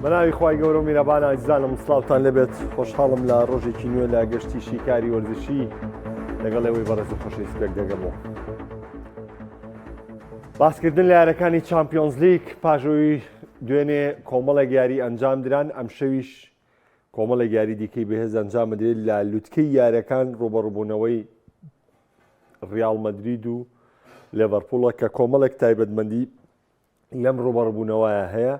بەناوی خوای گەورە و میرەبان ئازیزانم سڵاوتان لەبێت خۆشحاڵم لە ڕۆژێکی نوێ لە گەشتی شیکاری وەرزشی لەگەڵ ئێوەی بەڕێز و خۆشەویستێک دەگەمەوە. باسکردن لە یاریەکانی چامپیۆنز لیگ پاژەوەی دوێنێ کۆمەڵێک یاری ئەنجام دران، ئەم شەویش کۆمەڵێک یاری دیکەی بەهێز ئەنجام بدرێت لە لوتکەی یاریەکان ڕوبەڕووبوونەوەی ڕیال مەدرید و لێڤەرپوڵە کە کۆمەڵێک تایبەتمەندی لەم ڕوبەڕووبوونەوەیە هەیە.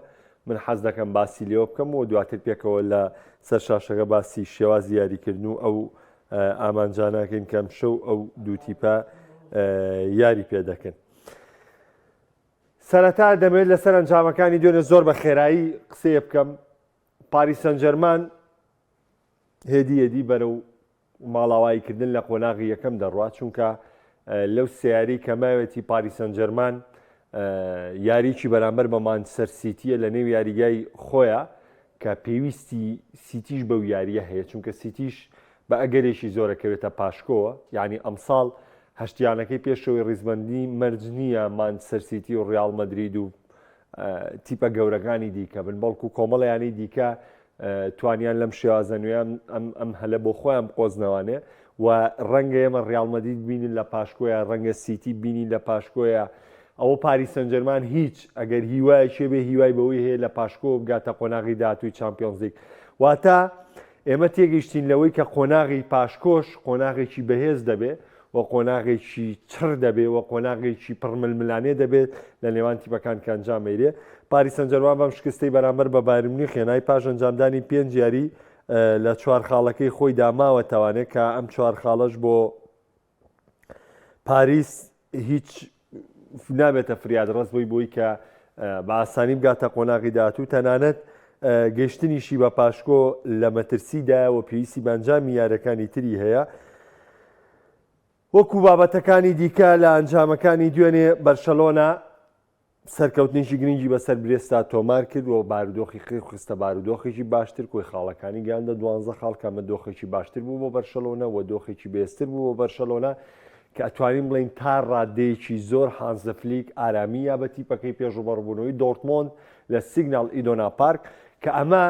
من حەز دەکەم باسی لێوە بکەم و دواتر پێکەوە لە سەر شاشەکە باسی شێوازی یاریکردن و ئەو ئامانجاناکەین کەم شەو ئەو دوو تیپە یاری پێ دەکەن. سەرەتا دەمەوێت لەسەر ئەنجامەکانی دوێنێ زۆر بە خێرایی قسەیە بکەم. پاریس سەن ژەرمان هێدی بەرەو ماڵاواییکردن لە قۆناغی یەکەم دەڕوات، چونکە لەو سیاری کە ماوێتی پاریس سەن ژەرمان یاریکی بەرامبەر بە مانچستەر سیتیە لە نێو یاریگای خۆیە کە پێویستی سیتیش بەو یاریە هەیە، چونکە سیتیش بە ئەگەرێکی زۆرەکەوێتە پاشکۆوە. یعنی ئەمساڵ هەشتیانەکەی پێشەوەی ڕیزبەندی مەرج نییە مانچستەر سیتی و ڕیال مەدرید و تیپە گەورەکانی دیکە بن، بەڵکو کۆمەڵیانی دیکە توانیان لەم شێوازە نوێیان ئەم هەلە بۆ خۆیان قۆزنەوانێ و ڕەنگە ئێمە ڕیال مەدرید بینین لە پاشکۆیە، ڕەنگە سیتی بینین لە پاشکۆیە. ئەوە پاریس سەن ژەرمان هیچ ئەگەر هیوای شێبێ هیوای بەوەی هەیە لە پاشکۆ بگاتە قۆناغی داهاتووی چامپیۆنز لیگ. واتە ئێمە تێگەیشتین لەوەی کە قۆناغی پاشکۆش قۆناغێکی بەهێز دەبێت و قۆناغێکی چڕ دەبێت و قۆناغێکی پڕململانێ دەبێت لە نێوان تیپەکان کە ئەنجامێرێ. پاریس سەن ژەرمان بەم شکستەی بەرامبەر بە بایر مونیخ هێنای پاش ئەنجامدانی 5 یاری لە چوار خاڵەکەی خۆی داماوە توانێت کە ئەم چوار خاڵەش بۆ پاریس هیچ نابێتە فریاد ڕست بۆی کە بە ئاسانی بگاتە قۆناغی داهاتوو. تەنانەت گەشتنیشی بە پاشکۆ لە مەترسیدایەوە پێویستی بەنجامی یاریەکانی تری هەیە. وەکو بابەتەکانی دیکە لە ئەنجامەکانی دوێنێ بەرشەلۆنا سەرکەوتنیشی گرنگی بەسەر برێستا تۆمار کرد و بارودۆخی خستە بارودۆخێکی باشتر کۆی خاڵەکانی گەیاندە 12 خاڵ کەمە دۆخێکی باشتر بوو بۆ بەرشەلۆنا و دۆخێکی بێستر بوو بۆ بەرشەلۆنا کە ئەتوانین بڵین تا ڕادەیەکی زۆر هانز فلیک ئارامی یا بە تیپەکەی پێشوبەڕبوونەوەی دۆرتمۆند لە سیگنال ئیدۆنا پارک کە ئەمە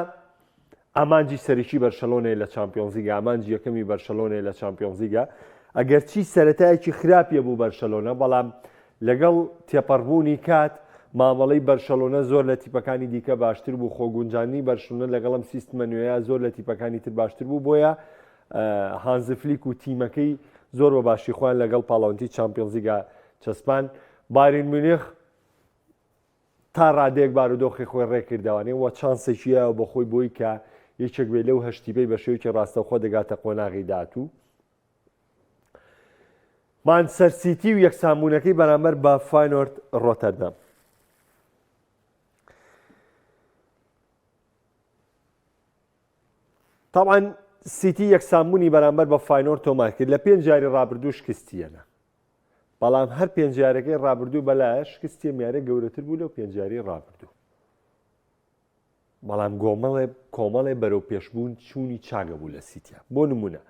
ئامانجی سەرەکی بەرشەلۆنەیە لە چامپیۆنز لیگە، ئامانجی یەکەمی بەرشەلۆنەیە لە چامپیۆنز لیگە. ئەگەرچی سەرەتایەکی خراپیە بوو بەرشەلۆنە، بەڵام لەگەڵ تێپەڕبوونی کات مامەڵەی بەرشەلۆنە زۆر لە تیپەکانی دیکە باشتر بوو، خۆگونجانی بەرشەلۆنە لەگەڵم سیستمە نوێیە زۆر لە تیپەکانی تر باشتر بوو. بۆیە هانز فلیک و تیمەکەی زۆر بە باشی خۆیان لەگەڵ پاڵەوەنتی چامپیۆنز لیگە چەسپان. بایر مونیخ تا ڕادەیەک بارودۆخی خۆی ڕێکردەوانێ و چانسێکیە بۆ خۆی بۆی کە یەکێک بێ لەو هەشتیبەی بە شێوەیەکی ڕاستەوخۆ دەگاتە قۆناغی داهاتوو. مانچستەر سیتی و یەکسانبوونەکەی بەرامبەر بە فاینۆرد ڕۆتەردام. طبعاً سیتی یەکسانبوونی بەرامبەر بە فاینۆرد تۆمار کرد، لە 5 جاری ڕابردوو شکستیەنە، بەڵام هەر 5 جارەکەی ڕابردوو بەلایە شکستی میارە گەورەتر بوو لەو 5 جاری ڕابردوو. بەڵام کۆمەڵێ بەرەو پێشبوون چوونی چاگە بوو لە سیتیا. بۆ نمونە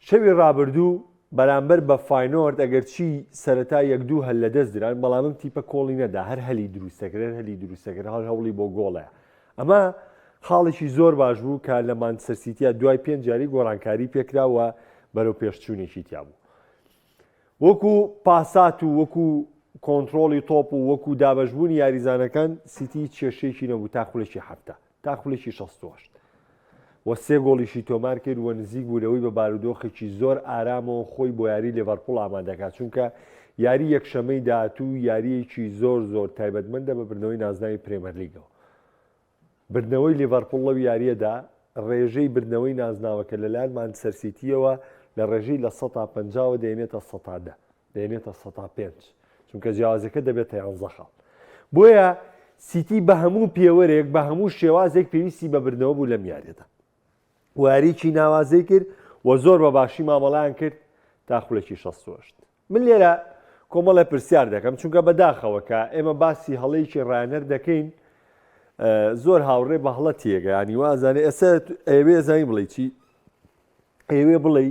شەوی ڕابردوو بەرامبەر بە فاینۆرد ئەگەرچی سەرەتا 1-2 هەل لە دەست دران، بەڵامم تیپە کۆڵی نەدا، هەر هەلی دروستەکرد هەر هەوڵی بۆ گۆڵەیە. ئەمە خاڵێکی زۆر باش بوو کە لە مانچستەر سیتیا دوای 5 جاری گۆڕانکاری پێکراوە بەرەو پێشچوونێکی تیا بوو. وەکو پاسات و وەکو کۆنتترۆلی تۆپ و وەکو دابەشبوونی یاریزانەکان سیتی کێشەیەکی نەبوو تا خولێکی 7 تا خولێکی 68 و 3 گۆڵیشی تۆمار کرد و نزیک بوورەوەی بە بارودۆخێکی زۆر ئارامەوە خۆی بۆ یاری لێڤەرپوڵ ئامادەکات، چونکە یاری یەکشەمەی داهاتوو یاریەکی زۆر تایبەتمەندە بە بردنەوەی نازناوی پرێمەر لیگەوە. بردنەوەی لێڤەرپوڵ لەو یاریەدا ڕێژەی بردنەوەی نازناوەکە لەلایەن مانچستەر سیتیەوە لە ڕێژەی لە 150 دێنێتە 110 دێنێتە 105 چونکە جیاوازەکە دەبێتە 11 خاڵ. بۆیە سیتی بە هەموو پێوەرێک بە هەموو شێوازێک پێویستی بە بردنەوە بوو لەم یاریەدا. واریکی ناوازەی کرد و زۆر بە باشی مامەڵیان کرد تا خولێکی 68. من لێرە کۆمەڵە پرسیار دەکەم، چونکە بەداخەوە کە ئێمە باسی هەڵەیەکی ڕایەنەر دەکەین زۆر هاوڕێ بە هەڵە تێگە، ینی وازانێ ئێستا ئەوێ زانی بڵێ چی ئێوێ بڵێ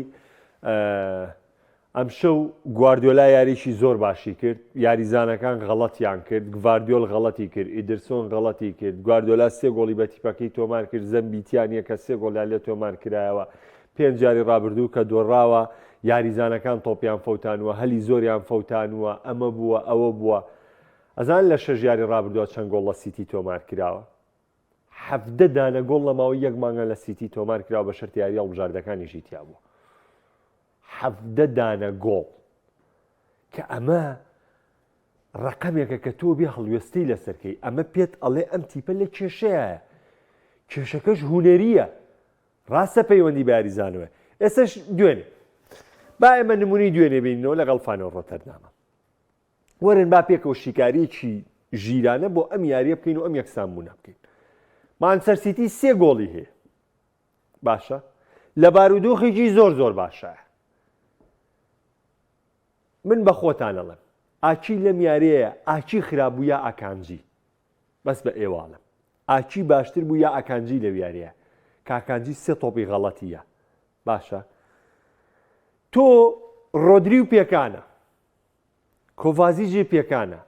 ئەم شەو گواردیۆلا یاریشی زۆر باشی کرد یاریزانەکان غەڵەتیان کرد گواردیۆل غەڵەتی کرد ئیدرسۆن غەڵەتی کرد گواردیۆلا سێ گۆڵی بە تیپەکەی تۆمار کرد زەمبیتیانە کە سێ گۆڵیان لێ تۆمار کرایەوە پێنج جاری ڕابردوو کە دۆڕاوە یاریزانەکان تۆپیان فەوتانوە هەلی زۆریان فەوتانوە ئەمە بووە ئەوە بووە ئەزان لە شەژ یاری ڕابردووە چەند گۆڵ لە سیتی تۆمار کراوە 17 دانە گۆڵ لە ماوەی یەک مانگە لە سیتی تۆمار کراوە بە شەرتی یاری هەڵبژاردەکانیشی تیا بووە 17 دانە گۆڵ کە ئەمە ڕقەمێکە کە تۆ بێ هەڵوێستی لەسەرکەی ئەمە پێت ئەڵێ ئەم تیپە لە کێشەیە کێشەکەش هونەریە ڕاستە پەیوەندی بە یاریزانەوە ئێستاش دوێنێ با ئێمە نمونی دوێنێ بینەوە لەگەڵ فانەوە ڕۆتەردامە وەرن با پێکەوە شیکاریەکی ژیرانە بۆ ئەم یاریە بکەین و ئەم یەکسانبوونە بکەین مانچەستەر سیتی سێ گۆڵی هەیە باشە لە بارودۆخێکی زۆر زۆر باشە من بە خۆتان ئەڵێم ئاچی لەم یاریەیە ئاچی خراببوو یا ئاکانجی بەس بە ئێواڵم ئاچی باشتر بوو یا ئاکانجی لەو یاریە کاکانجی سێ تۆپی غەڵەتیە باشە تۆ ڕۆدری و پێکانە کۆڤازیجی پێکانە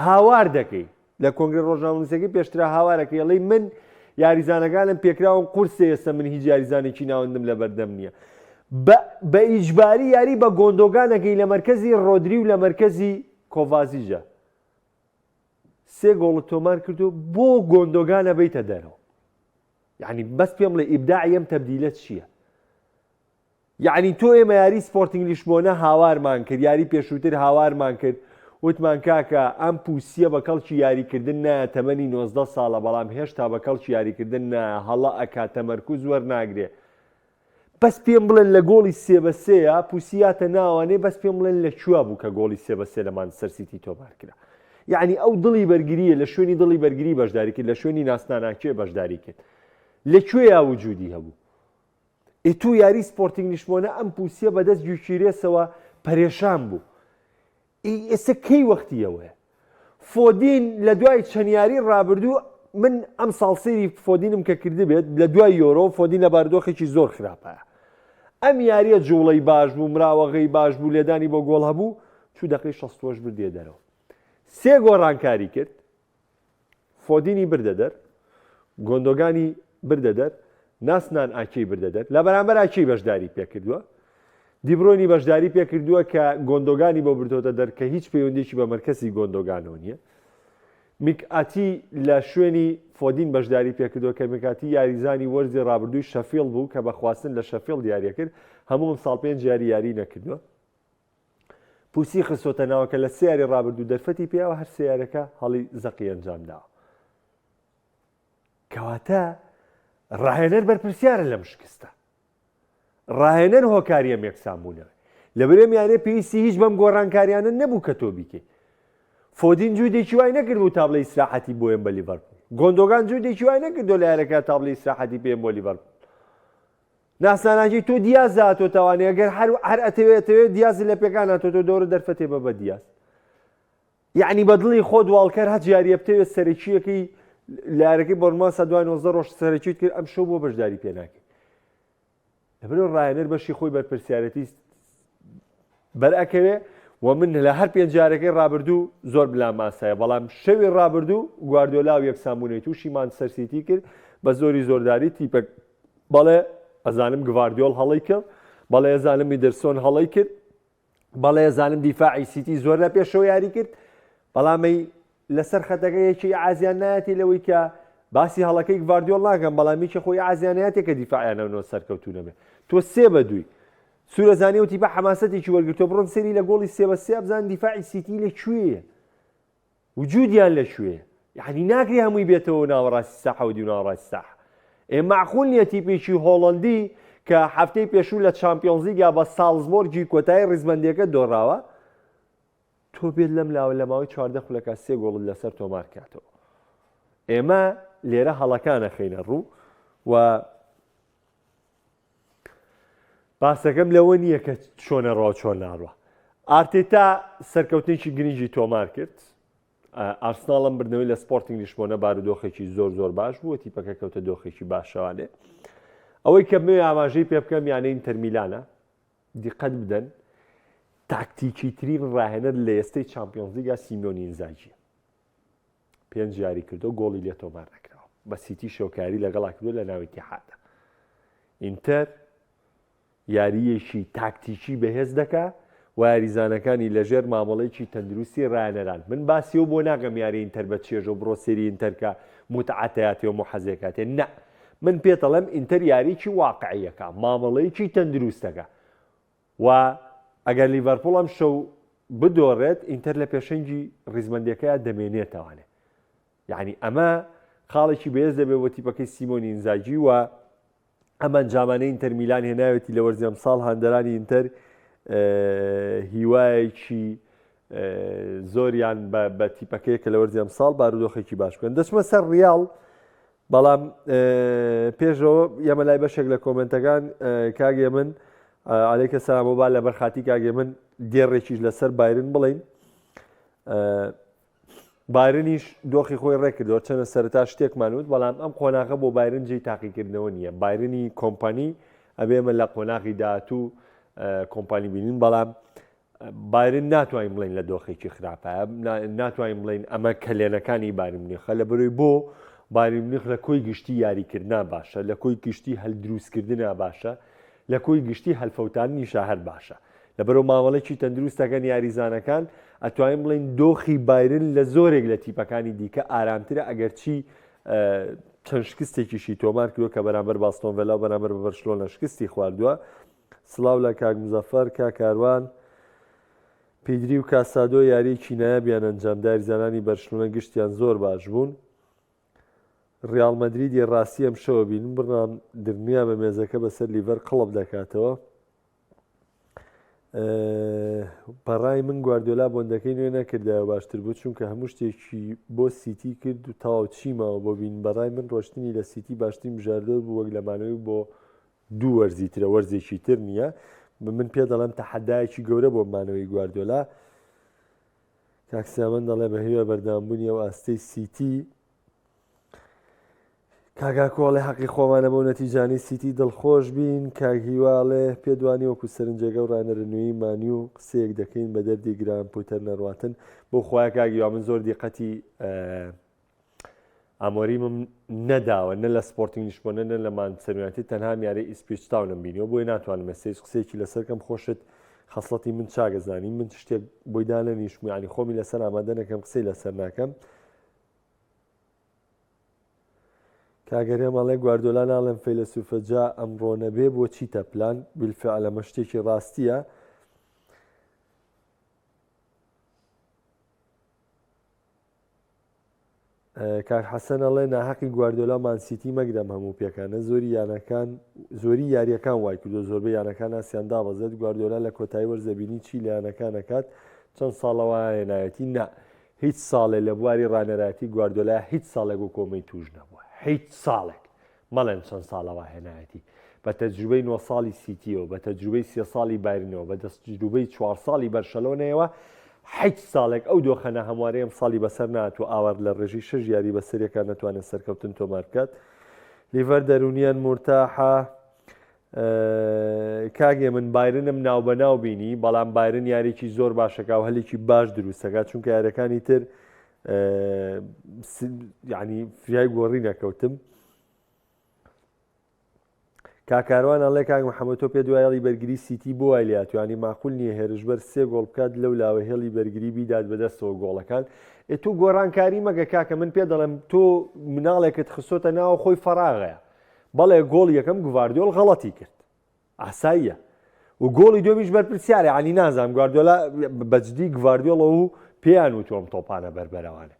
هاوار دەکەی لە کۆنگرە ڕۆژنامەنووسەکەی پێشترا هاوارەکەی ئەڵێی من یاریزانەکانم پێکراوم قورسێ ئێستا من هیچ یاریزانێکی ناوەندم لە بەردەم نییە بە ئیجباری یاری بە گۆندۆگانەکەی لە مەرکەزی ڕۆدری و لە مەرکەزی کۆڤازیجە سێ گۆڵ تۆمار کردو بۆ گۆندۆگانە بیتە دەرەوە یعنی بەس پێم بڵێ ئیبداعی ئەم تەبدیلە چییە یعنی تۆ ئێمە یاری سپۆرتینگ لیشبۆنە هاوارمان کرد یاری پێشووتر هاوارمان کرد وتمان کاکە ئەم پووسیە بە کەڵکی یاریکردن نایە تەمەنی 19 ساڵە بەڵام هێشتا بە کەڵکی یاریکردن نایە هەڵە ئەکا تەمەرکوز وەرناگرێ بەس پێم بڵێن لە گۆڵی 3-3 پووسیاتە ناوانێ بەس پێم بڵێن لە کوێ بوو کە گۆڵی 3-3 لە مانچستەر سیتی تۆمار کرا یعنی ئەو دڵی بەرگریە لە شوێنی دڵی بەرگری بەشداری کرد لە شوێنی ناسناناکێ بەشداری کرد لەکوێ یا وجودی هەبوو ئێتۆ یاری سپۆرتینگ لیشبۆنە ئەم پووسیە بەدەست گوێگیرێسەوە پەرێشان بوو ئێستا کەی وەختیەوەیە فۆدین لە دوای چەند یاری ڕابردوو من ئەم ساڵسەری فۆدینم کە کردی بێت لە دوای یۆرۆ فۆدین لە بارودۆخێکی زۆر خراپە ئەم یاریە جوڵەی باش بوو مراوەغەی باش بوو لێدانی بۆ گۆڵ هەبوو چوو دەقەی 60 بردێ دەرەوە سێ گۆڕانکاری کرد فۆدینی بردە دەر گۆندۆگانی بردە دەر ناسنان ئاکەی بردە دەر لە بەرامبەر ئاکەی بەشداری پێکردووە دیبرۆنی بەشداری پێکردووە کە گۆندۆگانی بۆ بردۆتە دەر کە هیچ پەیوەندێکی بە مەرکەزی گۆندۆگانەوە نییە میکئاتی لە شوێنی فۆدین بەشداری پێکردووە کە میکاتی یاریزانی وەرزی ڕابردووی شەفیڵ بوو کە بەخواستن لە شەفیڵ دیارە کرد هەموو ساڵ 5 یاری نەکردووە پووسی خستۆتە ناوە کە لە سێ یاری ڕابردوو دەرفەتی پیاوە هەر سێ یارەکە هەڵی زەقی ئەنجامداوە کەواتە ڕاهێنەر بەرپرسیارە لەم شکستە ڕاهێنەر هۆکاری ئەم یەکسانبوونەوە لە بەرەم یانێ پێویستی هیچ بەم گۆڕانکاریانە نەبوو کە تۆ بیکەی فۆدین جوودێکی وای نەکردبوو تابلە ئیسراحەتی بۆیان بە لیڤەرپوڵ گۆندۆگان جوودێکی وای نەکردو لە یارەکە تابلە ئیسراحەتی پێیان بۆ لیڤەرپوڵ ناسناناکی تۆ دیاز هاتۆ تاوانێ ئەگەر هەر ئەتەوێت دیازی لە پێکان هاتۆ دەورە دەرفەتێ بە دیاز یعنی بە دڵی خۆ دوواڵکەر هەر جاریە بتەوێت سەرەکیەکەی لارەکەی بۆرماسە دوای 19 ڕۆژ سەرەکیت کرد ئەم شەو بۆ بەشداری پێ ناکەی لەبەرەوە ڕاهێنەر بەشی خۆی بەرپرسیارەتی بەرئەکەوێ و من لە هەر پێنجارەکەی ڕابردوو زۆر بلا ماسایە بەڵام شەوی ڕابردوو گواردیۆلا و یەکسانبوونەی تووشی مانچستەر سیتی کرد بە زۆری زۆرداری تیپە بەڵێ ئەزانم گواردیۆل هەڵی کرد بەڵێ ئەزانم ئیدرسۆن هەڵی کرد بەڵێ ئەزانم دیفاعی سیتی زۆر لە پێشەوە یاری کرد بەڵامەی لەسەر خەتەکەیەکی ئازیان نایەتی لەوەی کە باسی هەڵەکەی گواردیۆل ناکەم بەڵامیکی خۆی ئازیانەتێک کە دیفاعیانەوە سەرکەوتو نەبێ تۆ 3-2 سوورەزانی و تیپە حەماسەتێکی وەرگرتۆ بڕۆن سەری لە گۆڵی 3-3 بزان دیفاعی سیتی لەکوێیە وجودیان لەکوێیە یعنی ناکری هەمووی بێتەوە ناوەڕاستی ساحە و دیوناوەڕاستی ساحە ئێمە معقول نییە تیپێکی هۆڵەندی کە هەفتەی پێشوو لە چامپیۆنز لیگا بە ساڵزبۆرگی کۆتایی ڕیزبەندیەکە دۆڕاوە تۆ بێت لەم لاوە لە ماوەی 14 خولەکە 3 گۆڵت لەسەر تۆمار کاتەوە ئێمە لێرە هەڵەکانە خەینە ڕوو و باسەکەم لەوە نییە کە چۆنە ڕۆ چۆن ناڕوە ئارتێتا سەرکەوتنێکی گرنگی تۆمار کرد ئارسناڵم بردنەوەی لە سپۆرتینگ لیشبۆنە بارودۆخێکی زۆر زۆر باش بووە تیپەکە کەوتە دۆخێکی باشەوانێ ئەوەی کە بمێ ئاماژەی پێ بکەم یانەی ئینتەر میلانە دیقەت بدەن تاکتیکی ترین ڕاهێنەر لە ئێستەی چامپیۆنز لیگا سیمۆنی ئینزاگیە 5 یاری کردو گۆڵی لێ تۆمار نەکراوە بە سیتی شۆکاری لەگەڵا کردو لە ناوی ئیتیحادە ئینتەر یاریەکی تاکتیکی بەهێز دەکا و یاریزانەکانی لەژێر مامەڵەیەکی تەندروستی ڕایەنەران من باسی و بۆ ناگەم یاری ئینتەر بە چێژە و بڕۆ سێری ئینتەرکە متعاتەیاتی و محەزێکاتێ نە من پێتەڵێم ئینتەر یاریکی واقعیەکە مامەڵەیەکی تەندروستەکە و ئەگەر لیڤەرپوڵ ئەم شەو بدۆڕێت ئینتەر لە پێشەنگی ڕیزمەندیەکەیە دەمێنێتەوانێ یعنی ئەمە خاڵێکی بەهێز دەبێت بۆ تیپەکەی سیمۆنی ئینزاگی و ئەمە ئەنجامانەی ئینتەر میلان هێناوێتی لە وەرزی ئەمساڵ هەندەرانی ئینتەر هیوایەکی زۆریان بە تیپەکەیە کە لە وەرزی ئەمساڵ بارودۆخێکی باش بکەن دەچمە سەر ڕیاڵ بەڵام پێشەوە ئێمە لای بەشێک لە کۆمنتەکان کاگێ من عەلەیکە سەلام و با لە بەرخاتی کاگێ من دێڕێکیش لەسەر بایرن بڵین بایرنیش دۆخی خۆی ڕێکردەوە چەنە سەرەتا شتێکمان وت بەڵام ئەم قۆناغە بۆ بایرن جێی تاقیکردنەوە نییە بایرنی کۆمپانی ئەبێ من لە قۆناغی داهاتوو کۆمپانی بینین بەڵام بایرن ناتوانین بڵین لە دۆخێکی خراپە ناتوانین بڵین ئەمە کەلێنەکانی بایرن مونیخە لە بەرەوەی بۆ بایرن مونیخ لە کۆی گشتی یاریکردنا باشە لە کۆی گشتی هەلدروستکردنا باشە لە کۆی گشتی هەلفەوتانی شاهر باشە لەبەرەوە مامەڵێکی تەندروستەکەن یاریزانەکان ئەتوانین بڵین دۆخی بایرن لە زۆرێک لە تیپەکانی دیکە ئارامترە ئەگەرچی چەند شکستێکیشی تۆمار کردووە کە بەرامبەر باستۆن ڤێلا و بەرامبەر بە بەرشلۆنە شکستی خواردووە سڵاو لە کاک مزەفەر کاکاروان پیدری و کاسادۆ یاریەکی نایابیان ئەنجامدا یاریزانانی بەرشلۆنە گشتیان زۆر باش بوون ڕیاڵ مەدریدی ڕاستی ئەم شەوە بینن بڕام درنیا بە مێزەکە بەسەر لیڤەر قڵب دەکاتەوە بەڕای من گواردیۆلا بۆندەکەی نوێ نەکردایە باشتر بوو چونکە هەموو شتێکی بۆ سیتی کرد و تەواو چیمەوە بۆ بین بەڕای من ڕۆشتنی لە سیتی باشترین بژاردە بوو وەک لەمانەوەی بۆ دوو وەرزی ترە وەرزێکی تر نییە من پێ دەڵێم تەحەدایەکی گەورە بۆ مانەوەی گواردیۆلا کاکسیامەن دەڵێ بە هیوە بەردەوامبوونی ئەو ئاستەی سیتی کاگاکۆڵێ حەقی خۆمانە بۆ نەتیجانی سیتی دڵخۆش بین کاگیواڵێ پێدوانی وەکو سەرنجێگە و ڕانەرنووی مانی و قسەیەک دەکەین بە دەردی گران پوتەر نەڕاتن بۆ خۆیان کاگیوا من زۆر دیقەتی ئامۆریمم نەداوە نە لە سپۆرتینگیش بۆ نە لە مانچەستەر تەنها میارەی ئیسپیچ تاونم بینیەوە بۆی ناتوانم مەسێج قسێکی لەسەرکەم خۆشت خەسڵەتی من چاگەزانی من شتێک بۆی دانەنیشم ینی خۆمی لەسەر ئامادە نەکەم قسەی لەسەر ناکەم کاگەرێ ماڵێ گواردیۆلا ناڵێم فەیلسوفە جا ئەمڕۆ نەبێ بۆ چیتە پلان بالفعل ئەمە شتێکی ڕاستیە کاک حەسەن ئەڵێ ناحەقی گواردیۆلا مانسیتی مەگرەم هەموو پێکانە زۆری یاریەکان وای کردو زۆربەی یانەکان ئاسیان دابەزێت گواردیۆلا لە کۆتایی وەرزەبینی چی لە یانەکان دەکات چەند ساڵەوە هێنایەتی نا هیچ ساڵێ لە بواری ڕانەرایەتی گواردیۆلا هیچ ساڵێک و کۆمەی توش نەبووە هیچ ساڵێک مەڵێن چەند ساڵەوە هێنایەتی بە تەجروبەی 9 ساڵی سیتیەوە بە تەجروبەی 3 ساڵی بایرنەوە بە تەجروبەی 4 ساڵی بەرشەلۆنەوە هیچ ساڵێک ئەو دۆخەنە هەموارەیەم ساڵی بەسەر نات و ئاوار لە ڕێژی 6 یاری بەسەرێکان نەتوانێت سەرکەوتن تۆمار بکات لیڤەر دەرونیان مرتاحە کاگێ من بایرنم ناو بەناو بینی بەڵام بایرن یاریکی زۆر باشەکە و هەلێکی باش دروستەکات چونکە یاریەکانی تر یعنی فریای گۆڕی نەکەوتم کاکاروان ئەڵێ کاک محەممەد تۆ پێ دوای هێڵی بەرگری سیتی بۆ وای لاتوانی ماقول نییە هێرشبەر 3 گۆڵ بکات لەو لاوە هێڵی بەرگری بیدات بەدەستەوە گۆڵەکان تۆ گۆڕانکاری مەگە کاکە من پێ دەڵێم تۆ مناڵێکت خستۆتە ناوە خۆی فەراغەیە بەڵێ گۆڵ یەکەم گواردیۆل غەڵەتی کرد ئاساییە و گۆڵی دومیش بەرپرسیارە عنی نازانم گواردیۆلا بەجددی گواردیۆڵە و پێیان و تۆم تۆپانە بەربەرەوانە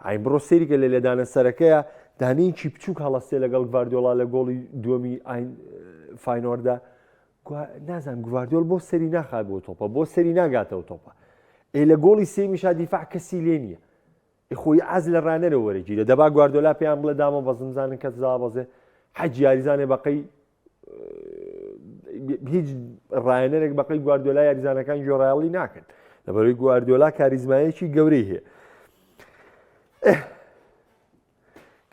ئاین بڕۆ سێریکە لە لێدانە سەرەکەیە دانەیەکی بچووک هەڵەستێ لەگەڵ گواردیۆڵا لە گۆڵی دووەمی فاینۆردا نازانم گواردیۆل بۆ سەری ناخات بۆ تۆپە بۆ سەری ناگاتەوە تۆپە لە گۆڵی سێمیشا دیفاع کەسی لێ نییە خۆی عاز لە ڕانەرەوە وەرەگیرە دەبا گواردیۆلا پێیان بڵێ دامە بەزمزانن کە زابەزێ حەج یاریزانێ بەقەی هیچ ڕایەنەرێک بەقەی گواردیۆلا یاریزانەکان گۆڕایەڵی ناکەن لەبەرەوەی گواردیۆلا کاریزمایەکی گەورەی هەیە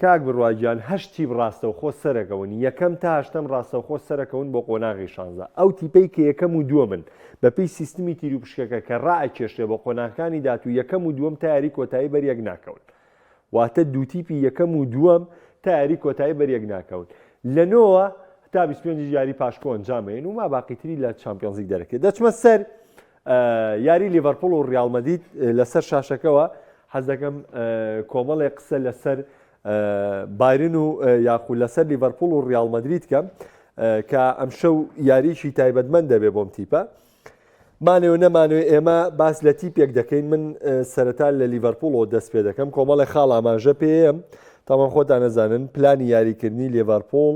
کاک بڕواگیان هەشتی ڕاستەوخۆ سەرەکەون یەکەم تا هەشتم ڕاستەوخۆ سەرەکەون بۆ قۆناغی 16 ئەو تیپەی کە یەکەم و دووەمن بەپێی سیستمی تیر و پشکەکە کە ڕائەکێشێ بۆ قۆناغەکانی داهاتوو یەکەم و دووەم تا یاری کۆتایی بەریەک ناکەون واتە دوو تیپی یەکەم و دووەم تا یاری کۆتایی بەریەک ناکەون لەنەوە تا 25 یاری پاشکۆ ئەنجامێن و ما باقیتری لە چامپیۆنز لیگ دەرەکەێت دەچمە سەر یاری لیڤەرپوڵ و ڕیال مەدرید لەسەر شاشەکەەوە حەز دەکەم کۆمەڵێک قسە لەسەر بایرن و یاخود لەسەر لیڤەرپوڵ و ڕیال مەدرید کەم کە ئەم شەو یاریشی تایبەتمەند دەبێ بۆم تیپە مانەوە نەمانوێ ئێمە باس لە تیپێک دەکەین من سەرەتا لە لیڤەرپوڵەوە دەست پێ دەکەم کۆمەڵی خاڵ ئاماژە پێم تامان خۆتان نەزانن پلانی یاریکردنی لیڤەرپوڵ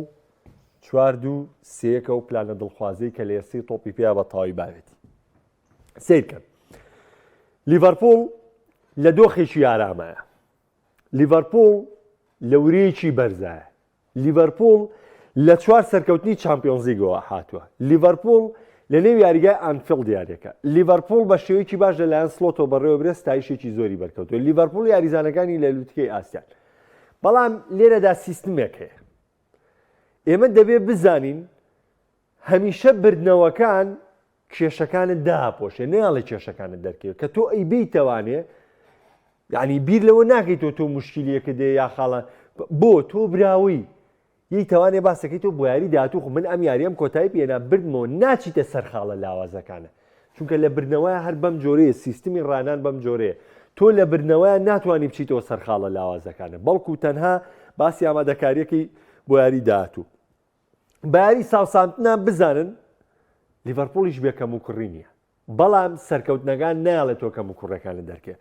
4-2-3 و پلانە دڵخوازەی کە لە ئێستی تۆپی پێیا بە تەواوی باوێتی سیرکەن لیڤەرپوڵ لە دۆخێکی ئارامایە لیڤەرپوڵ لە ورەیەکی بەرزایە لیڤەرپوڵ لە 4 سەرکەوتنی چامپیۆنز لیگەوە هاتووە لیڤەرپوڵ لە نێو یاریگای ئانفیلد یاریەکە لیڤەرپوڵ بە شێوەیەکی باش لەلایەن سلۆتۆ بەڕێوە برێ ستایشێکی زۆری بەرکەوتووە لیڤەرپوڵ یاریزانەکانی لە لوتکەی ئاسیان بەڵام لێرەدا سیستمێک هەیە ئێمە دەبێت بزانین هەمیشە بردنەوەکان کێشەکانت داپۆشێ نەیاڵێ کێشەکانت دەرکەوێت کە تۆ ئەی بیتەوانێ یعنی بیر لەوە ناکەیتەوە تۆ مشکلیەکە دێ یا خاڵە بۆ تۆ براوی یەی تەوانێ باسەکەی تۆ بۆ یاری داهاتوو من ئەم یاریەم کۆتایی پێێنا بردمەوە ناچیتە سەر خاڵە لاوازەکانە چونکە لە بردنەوەی هەر بەم جۆرەیە سیستمی ڕانان بەم جۆرەیە تۆ لە بردنەوەیە ناتوانانی بچیتەوە سەر خاڵە لاوازەکانە بەڵکو تەنها باسی ئامادەکاریەکەی بۆ یاری داهاتوو بە یاری ساوسامتنا بزانن لیڤەرپوڵیش بێکەم و کوڕی نییە بەڵام سەرکەوتنەکان نایڵێت تۆ کەم و کوڕەکانت دەرکێ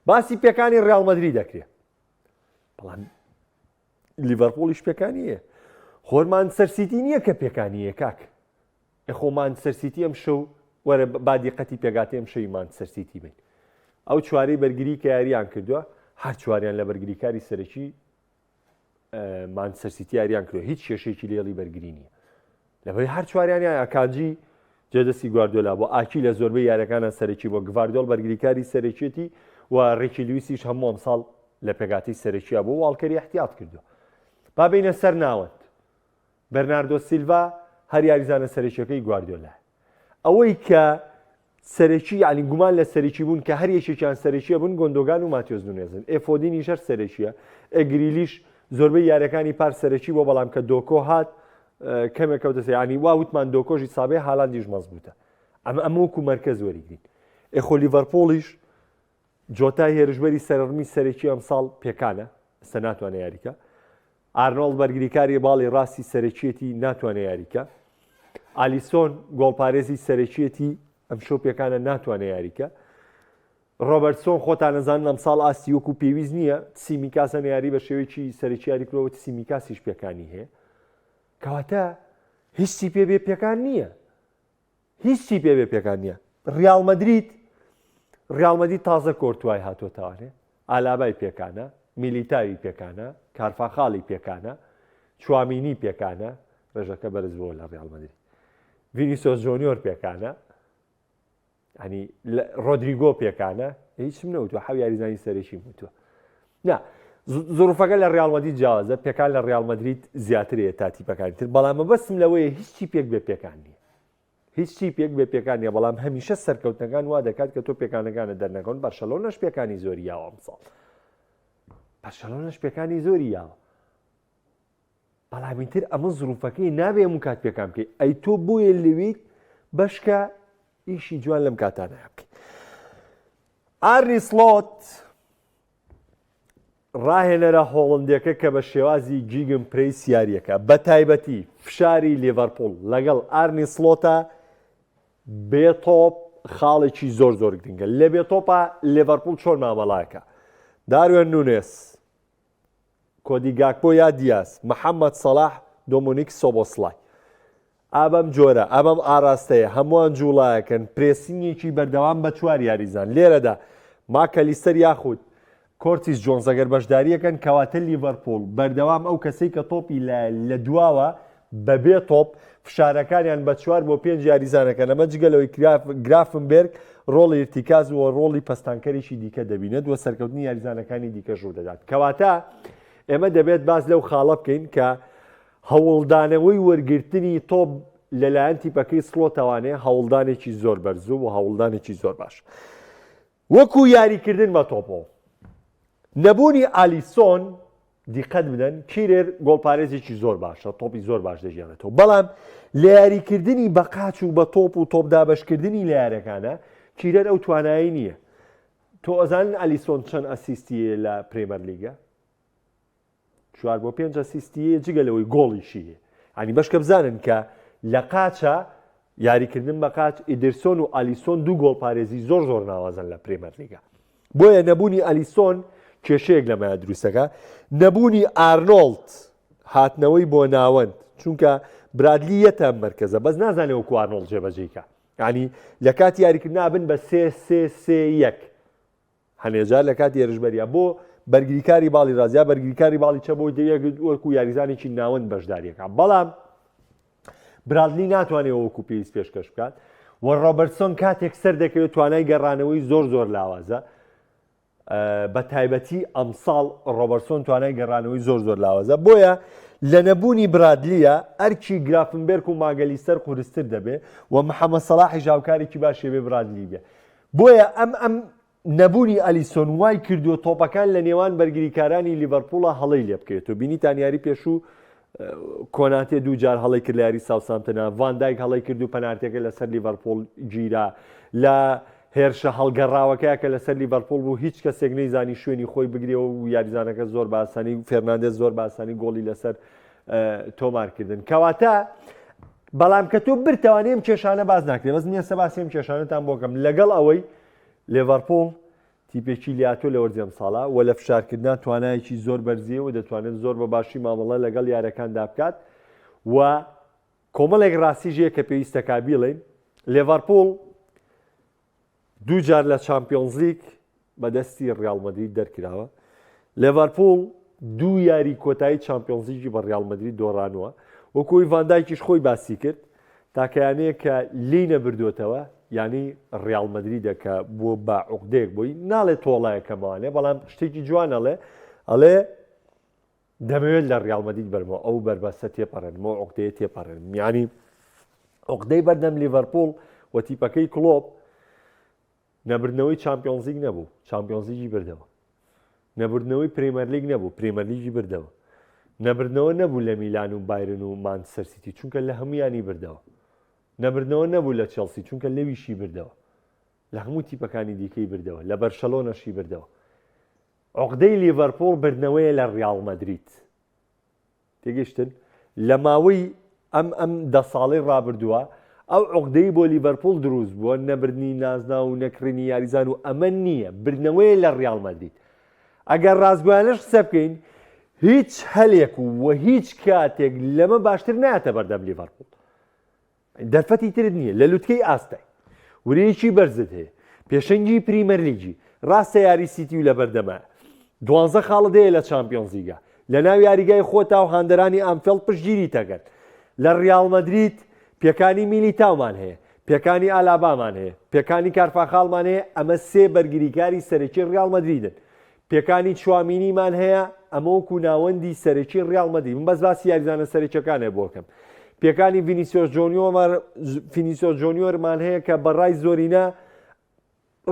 باسی پێکانی ڕیال مەدرید دەکرێت بەڵام لیڤەرپوڵیش پێکانیە خۆرمان سەرسیتی نییە کە پێکانیە کاک خۆمان سەرسیتی ئەم شەو وەرە بادیقەتی پێگاتی ئەم شەویمان سەرسیتی بین ئەو چوارەی بەرگری کە یاریان کردووە هەر چواریان لە بەرگریکاری سەرەکی مان سەرسیتی یاریان کردووە هیچ کێشێکی لێڵی بەرگری نییە لەبەر هەر چواریان ئەکانجی جێدەستی گواردیۆلا بۆ ئاکی لە زۆربەی یارەکانە سەرەکی بۆ گواردیۆل بەرگریکاری سەرەکیەتی و ڕێکی لویسیش هەموو ئەمساڵ لە پێگاتی سەرەکیە بۆ واڵکەری احتیاط کردووە با بینە سەر ناوەند بەرناردۆ سیلڤا هەر یاریزانە سەرەکیەکەی گواردیۆلا ئەوەی کە سەرەکی یعنی گومان لە سەرەکی بوون کە هەر یەکێکیان سەرەکیە بوون گۆندۆگان و ماتیۆس نونێزن ئێفۆدینیش هەر سەرەکیە ئەگریلیش زۆربەی یارەکانی پار سەرەکی بۆ بەڵام کە دۆکۆ هات کەمێک کەوتە ینی وا وتمان دۆکۆژی سابێ هالاندیش مەزبووتە ئەمە وەکو مەرکەز وەریگرین ئێخۆ لیڤەرپوڵیش جۆتای هێرشبەری سەرڕمی سەرەکی ئەمساڵ پێکانە ئەستە ناتوانێت یاریکە ئارنۆڵد بەرگریکاری باڵی ڕاستی سەرەکیەتی ناتوانێت یاریکە ئالیسۆن گۆڵپارێزی سەرەکیەتی ئەم شەو پێکانە ناتوانێت یاریکە ڕۆبەرتسۆن خۆتان نەزانن ئەمساڵ ئاستی وەکو پێویست نییە سیمیکاسە یاری بە شێوەیەکی سەرەکی یاری کرۆوە سیمیکاسیش پێکانی هەیە کەواتە هیچی پێبێ پێکان نییە هیچی پێبێ پێکان نییە ڕیال مەدرید تازە کۆرتوای هاتۆتەوانێ ئالابای پێکانە میلیتاوی پێکانە کارفاخاڵی پێکانە چوامینی پێکانە ڕێژەکە بەرز بۆ لە ڕیال مەدرید ڤینیسیۆس جۆنیۆر پێکانە ینی ڕۆدریگۆ پێکانە هیچم نەوتوە حەو یاریزانی سەرەکی وتووە نا زۆرفەکە لە ڕیال مەدرید جیاوازە پێکان لە ڕیال مەدرید زیاترەیە تاتیپەکانی تر بەڵام بەسم لەوەیە هیچی پێک بێ پێکان نییە هیچی پێک بێ پێکان نیە بەڵام هەمیشە سەرکەوتنەکان وا دەکات کە تۆ پێکانەکانە دەرنەکەون بەرشەلۆنەش پێکانی زۆری یاوە ئەمساڵ بەرشەلۆنەش پێکانی زۆری یاوە بەڵامی تر ئەمە زروفەکەی نابێ هەموو کات پێکان بکەیت ئەی تۆ بۆیە لەویت بەشکە ئیشی جوان لەم کاتانە بکەیت ئارنی سلۆت ڕاهێنەرە هۆڵندیەکە کە بە شێوازی جیگم پرەیس یاریەکە بە تایبەتی فشاری لیڤەرپوڵ لەگەڵ ئارنی سلۆتە بێتۆپ خاڵێکی زۆر گرنگە لە بێتۆپە لیڤەرپوڵ چۆن مامەڵایەکە داروێن نونێس کۆدی گاکپۆ یا دیاس محەممەد سەلاح دۆمۆنیک سۆبۆسلای ئابەم جۆرە ئەمەم ئاراستەیە هەمووان جوڵایەکەن پرێسینگێکی بەردەوام بە چوار یاریزان لێرەدا ماکەلیستەر یاخود کۆرتیس جۆنز ئەگەر بەشداریەکەن کەواتە لیڤەرپوڵ بەردەوام ئەو کەسەی کە تۆپی لە دواوە بەبێ تۆپ فشارەکانیان بە 4 بۆ 5 یاریزانەکەن ئەمە جگەلەوەی گرافنبێرگ ڕۆڵی ارتیکاز و ڕۆڵی پەستانکەرێکی دیکە دەبینێت وە سەرکەوتنی یاریزانەکانی دیکە ژوو دەدات کەواتە ئێمە دەبێت باز لەو خاڵە بکەین کە هەوڵدانەوەی وەرگرتنی تۆپ لەلایەن تیپەکەی سڵۆتەوانەیە هەوڵدانێکی زۆر بەرزوو و هەوڵدانێکی زۆر باش وەکو یاریکردن بە تۆپەوە نەبوونی ئالیسۆن دیقەت بدەن کیرێر گۆڵپارێزێکی زۆر باشە تۆپی زۆر باش دەژێنێتەوە بەڵام لە یاریکردنی بە قاچ و بە تۆپ و تۆپدابشکردنی لە یارەکانە کیرێر ئەو توانایی نییە تۆ ئەزانن ئالیسۆن چەند ئەسیستیە لە پرێمەر لیگە 4 بۆ 5 ئەسیستیە جگەلەوەی گۆڵیشیە ینی بەشکە بزانن کە لە قاچە یاریکردن بە قاچ ئیدرسۆن و ئالیسۆن دوو گۆڵپارێزی زۆر زۆر ناوازن لە پرێمەر لیگە بۆیە نەبوونی ئەلیسۆن کێشەیەک لەمایە دروستەکە نەبوونی ئارنۆڵد هاتنەوەی بۆ ناوەند چونکە برادلی یەتە مەرکەزە بەس نازانێ وەکو ئارنۆڵد جێبەجێیکە ینی لە کاتی یاریکردنا بن بە 3-3-3-1 هەنێجار لە کاتی هێرشبەریە بۆ بەرگریکاری باڵی ڕازیا بەرگریکاری باڵی چە بۆ وەکو یاریزانێکی ناوەند بەشداریەکە بەڵام برادلی ناتوانێت وەکو پێویست پێشکەش بکات و ڕۆبەرتسۆن کاتێک سەر دەکەوێت توانای گەڕانەوەی زۆر زۆر لاوازە بە تایبەتی ئەمساڵ ڕۆبەرتسۆن توانای گەڕانەوەی زۆر زۆر لاوازە بۆیە لە نەبوونی برادلیە ئەرکی گرافنبێرک و ماگەلیستەر قورستر دەبێ و محەممەد سەلاحی ژاوکارێکی باشێ بێ برادلی بێ بۆیە ئەم نەبوونی ئەلیسۆن وای کردووە تۆپەکان لە نێوان بەرگریکارانی لیڤەرپوڵە هەڵەی لێ بکەوێتەوە بینیتان یاری پێشوو کۆناتێ دوو جار هەڵی کرد لە یاری ساوسامتەنە ڤاندایک هەڵی کرد و پەنارتێکە لەسەر لیڤەرپوڵ گیرا لە هێرشە هەڵگەڕاوەکەیە کە لەسەر لیڤەرپوڵ بوو هیچ کەسێک نەیزانی شوێنی خۆی بگرێەوە و یاریزانەکە زۆر باسانی فێرناندێز زۆر باسانی گۆڵی لەسەر تۆمارکردن کەواتە بەڵام کە تۆ برتەوانێم کێشانە باز ناکرێت بەس نییە سەباسیم کێشانەتان بۆکەم لەگەڵ ئەوەی لیڤەرپوڵ تیپێکی لیاتۆ لە وەرزێم ساڵا و لە فشارکردنا توانایەکی زۆر بەرزیە و دەتوانێت زۆر بە باشی مامەڵە لەگەڵ یارەکاندا بکات و کۆمەڵێک ڕاستیژەیە کە پێویستەکە بیڵێن لیڤەرپوڵ دوو جار لە چامپیۆنز لیگ بەدەستی ڕیال مەدرید دەرکراوە لیڤەرپوڵ دوو یاری کۆتایی چامپیۆنز لیگی بە ڕیال مەدرید دۆڕانووە وەکوی ڤاندایکیش خۆی باسی کرد تاکەیانەیە کە لی نەبردوێتەوە ینی ڕیال مەدریدە کە بۆ با عوقدەیەک بووی ناڵێت تۆڵایەکەمانێ بەڵام شتێکی جوانەڵێ ئەڵێ دەمەوێت لە ڕیال مەدرید بەرمەوە ئەو بەربەستە تێپەڕێنمەوە عوقدەیە تێپەڕێن ینی عوقدەی بەردەم لیڤەرپوڵ و تیپەکەی کلۆب نەبردنەوەی چامپیۆنز لیگ نەبوو چامپیۆنز لیگی بردەوە نەبردنەوەی پرێمەر لیگ نەبوو پرێمەر لیگی بردەوە نەبردنەوە نەبوو لە میلان و بایرن و مانچستەر سیتی چونکە لە هەمویانی بردەوە نەبردنەوە نەبوو لە چێلسی چونکە لەویشی بردەوە لە هەموو تیپەکانی دیکەی بردەوە لە بەرشەلۆنەشی بردەوە عوقدەی لیڤەرپوڵ بردنەوەیە لە ڕیال مەدرید تێگەیشتن لە ماوەی ئەم 10 ساڵەی ڕابردووە ئەو عوقدەی بۆ لیڤەرپوڵ دروست بووە نەبردنی نازنا و نەکردنی یاریزان و ئەمە نییە بردنەوەیە لە ڕیال مەدرید ئەگەر ڕاستگویانەش قسە بکەین هیچ هەلێک و هیچ کاتێک لەمە باشتر نایەتە بەردەم لیڤەرپوڵ دەرفەتی ترت نییە لە لوتکەی ئاستای ورەیەکی بەرزت هەیە پێشەنگی پریمەر لیگی ڕاستە یاری سیتی و لە بەردەمە 12 خاڵت هەیە لە چامپیۆنز لیگە لە ناو یاریگای خۆتا و هاندەرانی ئەمفێڵد پشتگیری تەگەن لە ڕیال مەدرید پێکانی میلیتاومان هەیە پێکانی ئالابامان هەیە پێکانی کارفاخاڵمان هەیە ئەمە سێ بەرگریکاری سەرەکی ڕیال مەدریدن پێکانی چوامینیمان هەیە ئەمە وەکو ناوەندی سەرەکی ڕیال مەدرید من بەس باسی یاریزانە سەرەکیەکانێ بۆکەم پێکانی ڤینیسیۆس جۆنیۆرمان هەیە کە بەڕای زۆرینە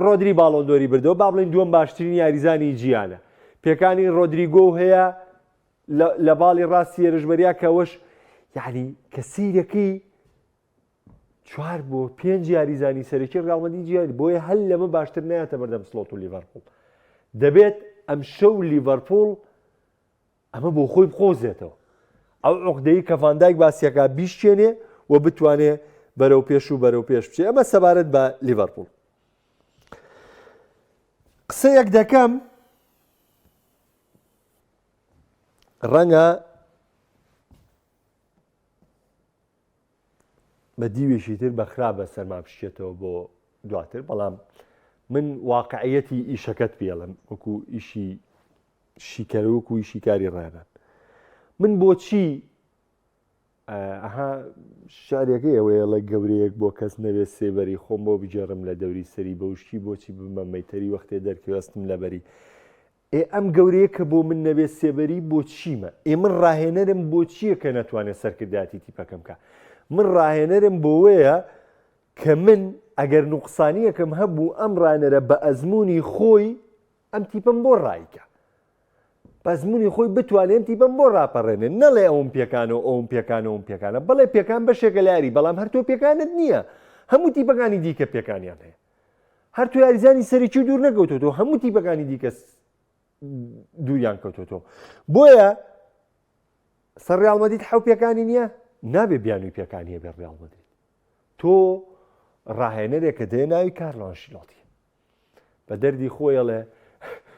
ڕۆدری باڵۆندۆری بردەوە با بڵێن دووەم باشترین یاریزانی جیانە پێکانی ڕۆدریگۆ هەیە لە باڵی ڕاستی هێرشبەریا کەوەش یعنی کە سیرەکەی 4 بۆ 5 یاریزانی سەرەکی ڕیال مەدرید جیانی بۆیە هەل لەمە باشتر نایەتە بەردەم سڵۆت و لیڤەرپوڵ دەبێت ئەم شەو لیڤەرپوڵ ئەمە بۆ خۆی بخۆزێتەوە ئەو عوقدەی کە ڤاندایک باسیەکە بیشتێنێ و بتوانێ بەرەو پێش و بەرەو پێش بچێ ئەمە سەبارەت بە لیڤەرپوڵ قسەیەک دەکەم ڕەنگە بە دیوێشی تر بەخرا بە سەرما بشێتەوە بۆ دواتر بەڵام من واقعەتی ئیشەکەت پێڵم وەکو ئیشی شیکەرە وەکو ئیشی کاری ڕێنان من بۆچی شارێکەکەی ئەوەیە لە گەورەیەک بۆ کەس نەوێت سێبەری خۆم بۆ بجێڕم لە دەوری سەری بەوشی بۆچی بمە مەیتەری وەختێ دەرکەوەستم لەبەری ئەم گەورەیە کە بۆ من نەبێت سێبەری بۆ چیمە؟ من ڕاهێنەرم بۆ چییە کە نەتوانێت سەرکردایەتی تیپەکەم بکە؟ من ڕاهێنەرم بۆوەیە کە من ئەگەر نوقسانیەکەم هەبوو ئەم ڕانەرە بە ئەزمموی خۆی ئەم تیپم بۆ ڕایکە. بەزمموی خۆی بتوانێن تیپم بۆ ڕاپەڕێنێ نەڵێ ئەوم پێکانەوە ئەوم پێکانەوەم پێکانە بەڵێ پێکان بەشێکە لاری بەڵام هەرتۆ پێکانت نییە هەموو تیپەکانی دیکە پێکانیان هەیە هەرتو یاریزانی سەرکی دوور نەکەوتەوە هەموو تیپەکانی دیکە دووریان کەوتۆتەوە بۆیە سەر ڕیاڵ مەدرید حەو پێکانی نییە نابێ بیانووی پێکانیە بێ ڕیاڵ مەدرید تۆ ڕاهێنەرێکە دێ ناوی کارلۆ ئەنشیلۆتی بە دەردی خۆیڵێ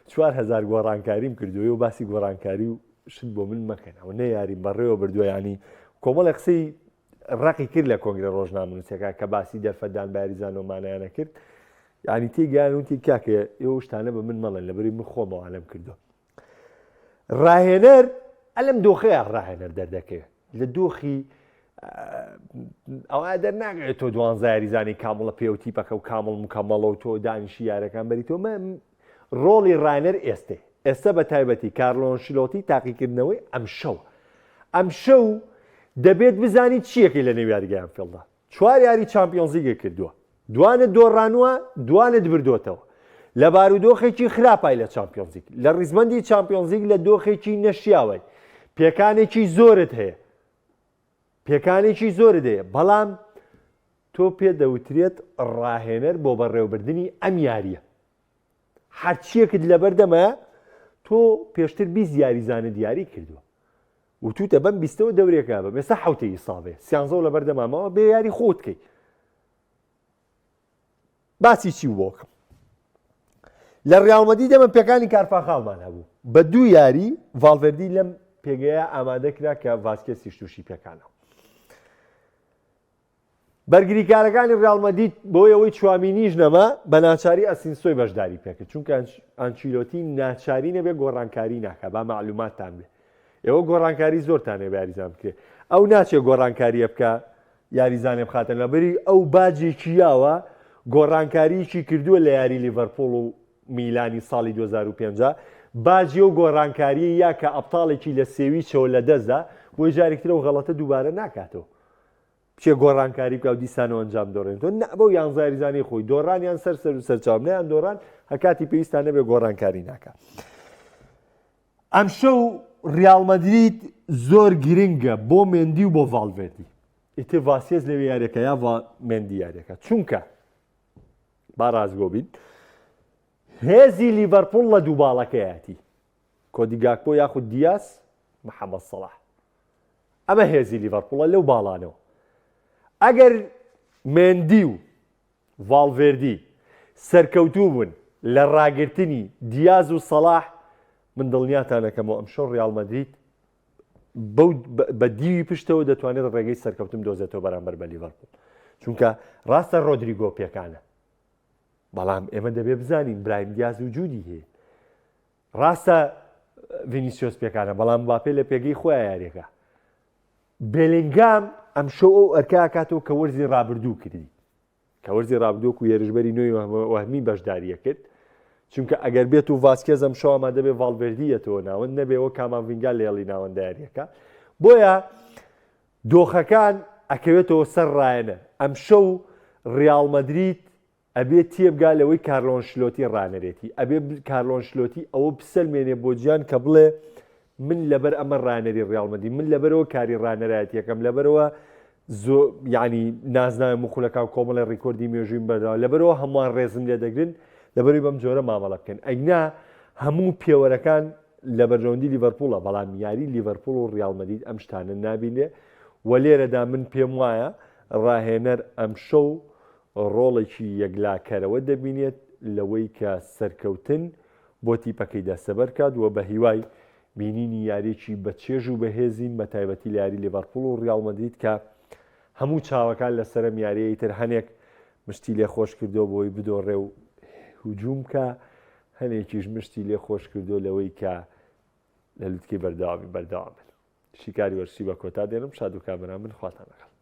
4000 گۆڕانکاریم کردووە و باسی گۆڕانکاری و شت بۆ من مەکەنەوە نەیاریم بەڕێوە بردووە ینی کۆمەڵی قسەی ڕقی کرد لە کۆنگرە ڕۆژنامەنووسەکە کە باسی دەرفەتدان بە یاریزانەوەمانیانە کرد ینی تێگەیان وتی کاکە ئێوە شتانە بە من مەڵێن لەبەری من خۆمەوە لەم کردووە ڕاهێنەر ئەلم دۆخەیە ڕاهێنەر دەردەکەوێت لە دۆخی ئەوە دەرناگرێت تۆ 12 یاریزانی کامڵە پێوتی پەکە و کامڵ مکەمەڵە و تۆ دانیشی یارەکان بەریتەوە ڕۆڵی ڕانەر ئێستا بە تایبەتی کارلۆ ئەنشیلۆتی تاقیکردنەوەی ئەم شەو دەبێت بزانی چیەکەی لە نێو یاریگایان فێڵدا 4 یاری چامپیۆنز لیگە کردووە دوانت دۆڕانووە دوانت بردوتەوە لە بارودۆخێکی خراپای لە چامپیۆنز لیگ لە ڕیزبەندی چامپیۆنز لیگ لە دۆخێکی نەشیاوی پێکانێکی زۆرت هەیە بەڵام تۆ پێ دەوترێت ڕاهێنەر بۆ بەڕێوەبردننی ئەم یاریە هەرچیەکت لەبەردەمە تۆ پێشتر 20 یاریزانە دیاری کردووە و توتە بەم بیستەوە دەورێکە بە مێستا حوتەی ساڵێ سیانزە لە بەردەمامەوە بێ یاری خۆتکەی باسی چی بۆکەم لە ڕیاڵ مەدرید دەمە پێکانی کارفاخاڵمان هەبوو بە 2 یاری ڤالڤێردی لەم پێگەیە ئامادە کرا کە ڤاسکێسیش تووشی پێکانەوە بەرگریکارەکانی ڕیاڵ مەدرید بۆی ئەوەی چوامینیش نەما بە ناچاری ئەسینسۆی بەشداری پێکرد چونکە ئەنچیلۆتی ناچاری نەبێ گۆڕانکاری ناکە با مەعلوماتتان بێ ئێوە گۆڕانکاری زۆرتانێ بە یاریزان بکرێت ئەو ناچێت گۆڕانکاریە بکە یاریزانێ بخاتە لەبەری ئەو باجێکی یاوە گۆڕانکاریی کردووە لە یاری لیڤەرپۆڵ و میلانی ساڵی 2005 باجی و گۆڕانکاریە یا کە ئەبتاڵێکی لە سێویچەوە لە دەستدا بۆی جارێکترە و غەڵەتە دووبارە ناکاتەوە بچێ گۆڕانکاری بکە و دیسانەوە ئەنجام دۆڕێنەوە بۆ 11 یاریزانی خۆی دۆڕانیان سەر و سەرچاومنیان دۆڕان هەکاتی پێویستان نەبێ گۆڕانکاری ناکە ئەم شەو ڕیاڵ مەدرید زۆر گرنگە بۆ مێندی و بۆ ڤالڤێردی ئیتر ڤاسکێز لەوێ یاریەکە یا مێندی یاریەکە چونکە با ڕازگۆ بین هێزی لیڤەرپۆڵ لە دوو باڵەکەیەتی کۆدی گاکپۆ یاخود دیاس محەممەد سەڵاح ئەمە هێزی لیڤەرپۆڵە لەو باڵانەوە ئەگەر مێندی و ڤالڤێردی سەرکەوتوو بوون لە ڕاگرتنی دیاز و سەڵاح من دڵنیاتانەکەمەوە ئەم شەو ڕیاڵ مەدرید بە دیوی پشتەوە دەتوانێت ڕێگەی سەرکەوتن دۆزێتەوە بەرامبەر بە لیڤەرپۆڵ چونکە ڕاستە ڕۆدریگۆ پێکانە بەڵام ئێمە دەبێ بزانین برایم دیاز و جوودی هەیە ڕاستە ڤینیسیۆس پێکانە بەڵام مباپێ لە پێگەی خۆیان یاریەکە بێلینگام ئەم شەو ئەو ئەرکا کاتەوە کە وەرزی ڕابردوو کردی کە وەرزی ڕابردووەک و هێرشبەری نوێی وەهمی بەشداریە کرد چونکە ئەگەر بێت و ڤاسکێز ئەم شەو ئەمە دەبێ ڤالڤێردیەتەوە ناوەند نەبێەوە کاماڤینگا لێڵی ناوەندایاریەکە بۆیە دۆخەکان ئەکەوێتەوە سەر ڕایەنە ئەم شەو ڕیاڵ مەدرید ئەبێت تێبگا لەوەی کارلۆ ئەنشیلۆتی ڕانەرێتی ئەبێ کارلۆ ئەنشیلۆتی ئەوە بسەلمێنێ بۆ گیان کە بڵێ من لەبەر ئەمە ڕانەری ڕیاڵ مەدرید من لەبەرەوە کاری ڕانەرایەتیەکەم لەبەرەوە ینی نازناوی مخولەکە و کۆمەڵی ڕیکۆردی مێژوویم بەرداوە لەبەرەوە هەمووان ڕێزم لێ دەگرن لەبەروی بەم جۆرە مامەڵە بکەن ئەگنا هەموو پێوەرەکان لە بەرژەوەندی لیڤەرپۆڵە بەڵام یاری لیڤەرپۆڵ و ڕیاڵ مەدرید ئەم شتانە نابینێ و لێرەدا من پێم وایە ڕاهێنەر ئەم شەو ڕۆڵێکی یەکلاکەرەوە دەبینێت لەوەی کە سەرکەوتن بۆ تیپەکەی دەسەبەر کات و بە هیوای بینینی یاریێکی بەچێژ و بەهێزین بە تایبەتی لە یاری لیڤەرپۆڵ و ڕیاڵ مەدرید کە هەموو چاوەکان لەسەرم یاریەی تر هەنێک مشتی لێ خۆش کردو بۆی بدۆڕێ و هجووم کە هەنێکیش مشتی لێ خۆش کردو لەوەی کە لە لوتکەی بەردەوامی بەردەوام بن شیکاری وەرسی بە کۆتا دێنم شاد و کامەران من خواتان لەگەڵ